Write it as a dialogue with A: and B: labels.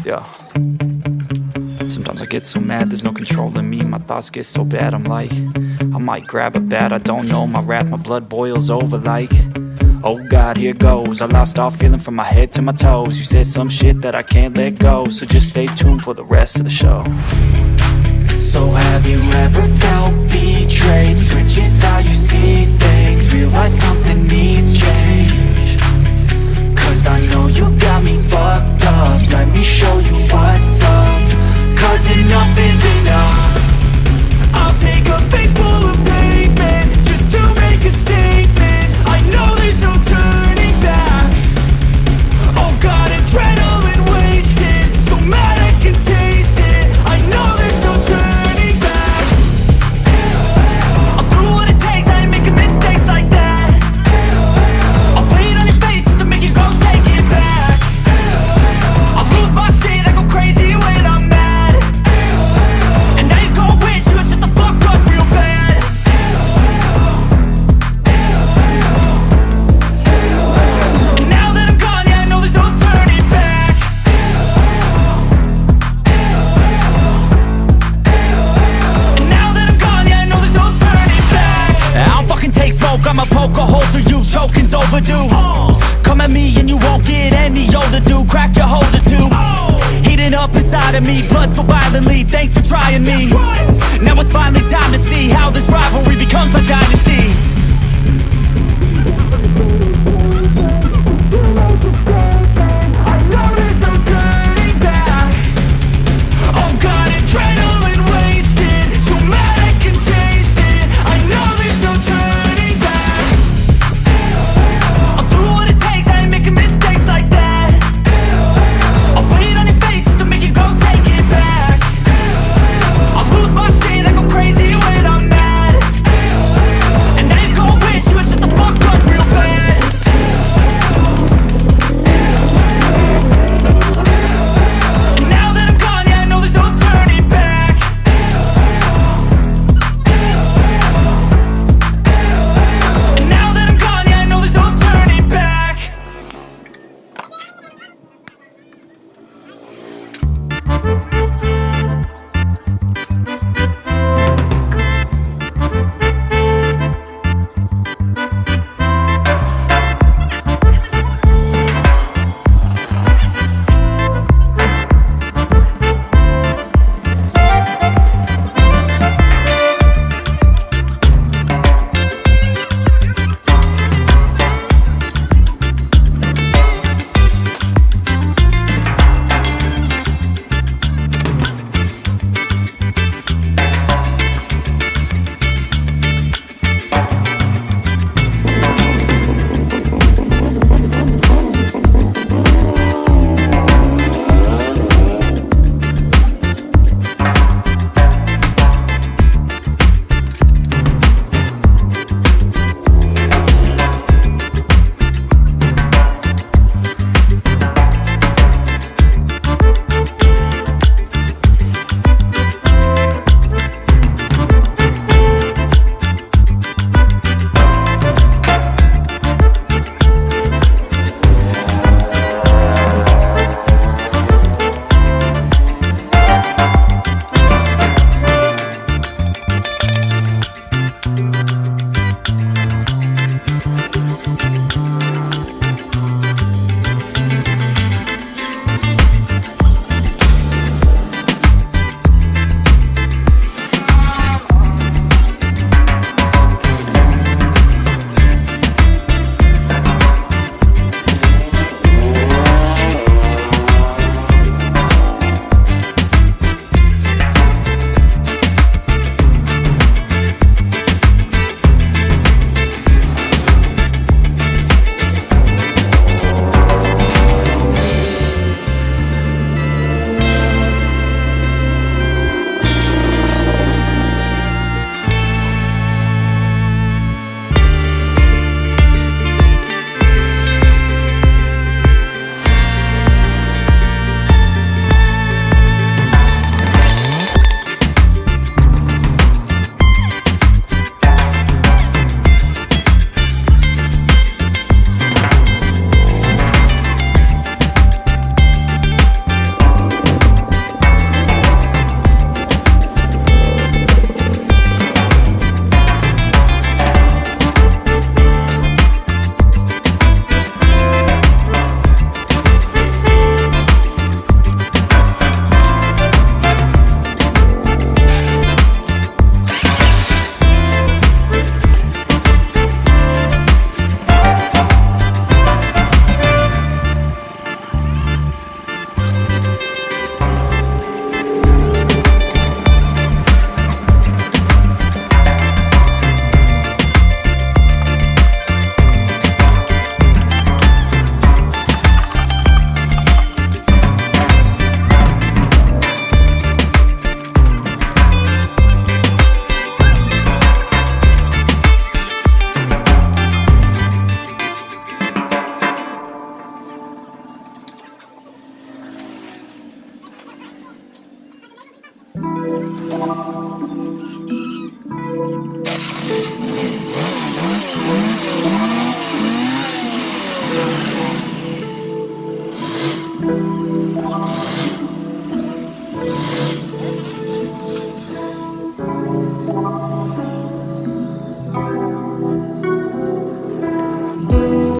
A: Yeah. Sometimes I get so mad, there's no controlling me. My thoughts get so bad, I'm like, I might grab a bat, I don't know. My wrath, my blood boils over like, Oh God, here goes. I lost all feeling from my head to my toes. You said some shit that I can't let go, so just stay tuned for the rest of the show. So have you ever felt betrayed? Switches how you see things, realize something needs change. Cause I know you got me fucked up, let me show you what's up. Cause enough is enough. I'll take a face full of pavement just to make a statement. I know there's no turning back. Oh God, adrenaline wasted, so mad I can taste it. I know there's no turning back. I'll do what it takes, I ain't making mistakes like that. I'll play it on your face to make you go take it back. I'll lose my shit, I go crazy when I'm mad. And now you go wish you would shut the fuck up real bad. And now that I'm gone, yeah, I know there's no turning back. And now that I'm gone, yeah, I know there's no turning back. I don't fucking take smoke, I'ma poke a hole through you, choking's overdue. Come at me and you won't get any older, dude, crack your holder too. Heating up inside of me, blood so violently, thanks for trying me. Now it's finally time to see how this rivalry becomes a dynasty.